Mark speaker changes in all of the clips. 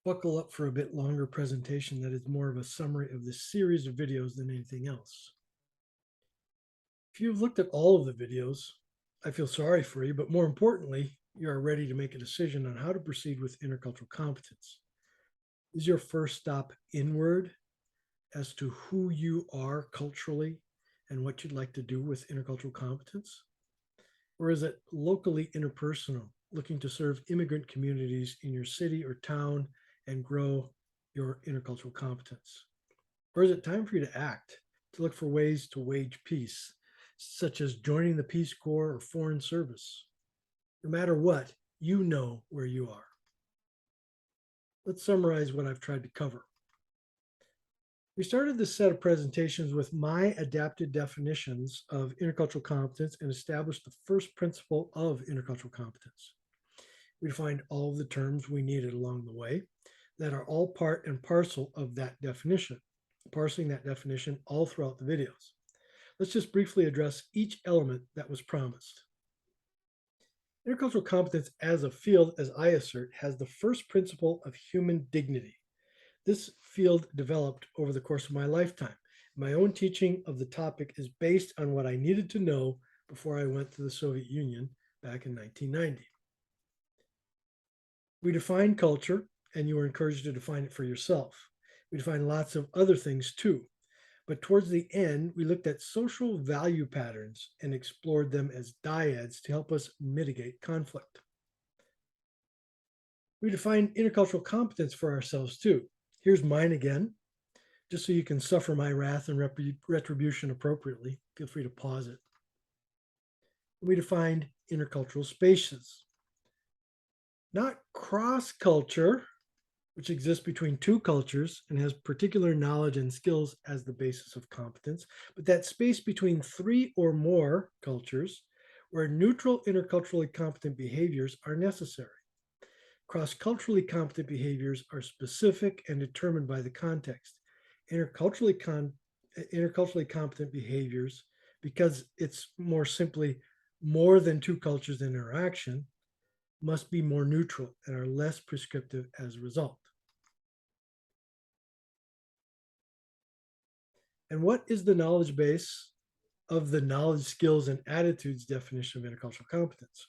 Speaker 1: Buckle up for a bit longer presentation that is more of a summary of this series of videos than anything else. If you've looked at all of the videos, I feel sorry for you, but more importantly, you are ready to make a decision on how to proceed with intercultural competence. Is your first stop inward as to who you are culturally and what you'd like to do with intercultural competence? Or is it locally interpersonal, looking to serve immigrant communities in your city or town and grow your intercultural competence? Or is it time for you to act, to look for ways to wage peace, such as joining the Peace Corps or foreign service? No matter what, you know where you are. Let's summarize what I've tried to cover. We started this set of presentations with my adapted definitions of intercultural competence and established the first principle of intercultural competence. We defined all of the terms we needed along the way that are all part and parcel of that definition, parsing that definition all throughout the videos. Let's just briefly address each element that was promised. Intercultural competence as a field, as I assert, has the first principle of human dignity. This field developed over the course of my lifetime. My own teaching of the topic is based on what I needed to know before I went to the Soviet Union back in 1990. We define culture, and you are encouraged to define it for yourself. We define lots of other things too. But towards the end, we looked at social value patterns and explored them as dyads to help us mitigate conflict. We defined intercultural competence for ourselves too. Here's mine again, just so you can suffer my wrath and retribution appropriately. Feel free to pause it. We defined intercultural spaces, not cross culture, which exists between two cultures and has particular knowledge and skills as the basis of competence, but that space between three or more cultures where neutral interculturally competent behaviors are necessary. Cross-culturally competent behaviors are specific and determined by the context. Interculturally competent behaviors, because it's more simply more than two cultures in interaction, must be more neutral and are less prescriptive as a result. And what is the knowledge base of the knowledge, skills, and attitudes definition of intercultural competence?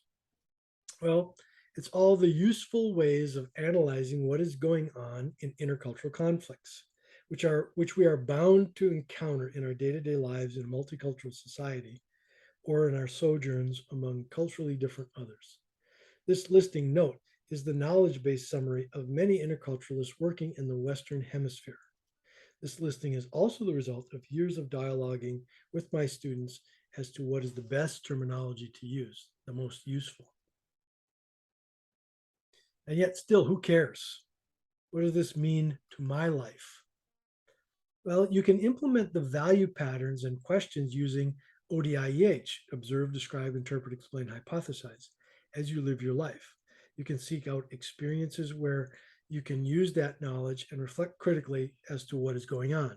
Speaker 1: Well, it's all the useful ways of analyzing what is going on in intercultural conflicts, which we are bound to encounter in our day-to-day lives in a multicultural society or in our sojourns among culturally different others. This listing note is the knowledge-based summary of many interculturalists working in the Western Hemisphere. This listing is also the result of years of dialoguing with my students as to what is the best terminology to use, the most useful. And yet still, who cares? What does this mean to my life? Well, you can implement the value patterns and questions using ODIEH, observe, describe, interpret, explain, hypothesize, as you live your life. You can seek out experiences where you can use that knowledge and reflect critically as to what is going on.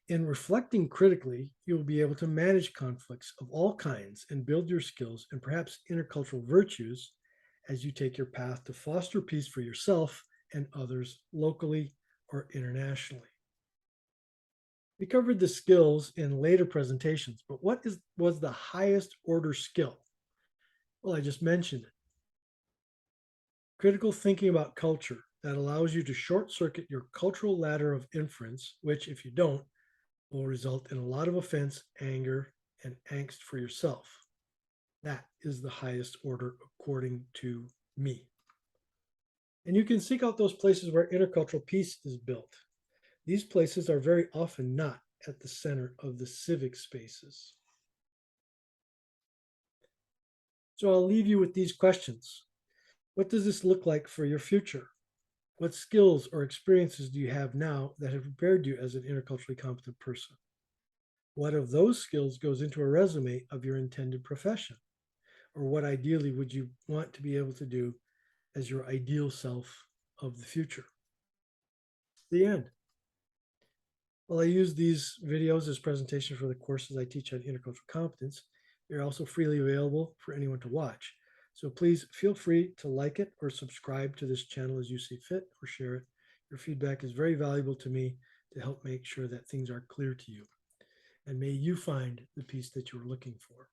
Speaker 1: In reflecting critically, you'll be able to manage conflicts of all kinds and build your skills and perhaps intercultural virtues as you take your path to foster peace for yourself and others locally or internationally. We covered the skills in later presentations, but what was the highest order skill? Well, I just mentioned it. Critical thinking about culture that allows you to short circuit your cultural ladder of inference, which, if you don't, will result in a lot of offense, anger, and angst for yourself. That is the highest order according to me. And you can seek out those places where intercultural peace is built. These places are very often not at the center of the civic spaces. So I'll leave you with these questions. What does this look like for your future? What skills or experiences do you have now that have prepared you as an interculturally competent person? What of those skills goes into a resume of your intended profession? Or what ideally would you want to be able to do as your ideal self of the future? The end. Well, I use these videos as presentations for the courses I teach on intercultural competence. They're also freely available for anyone to watch. So please feel free to like it or subscribe to this channel as you see fit, or share it. Your feedback is very valuable to me to help make sure that things are clear to you. And may you find the peace that you are looking for.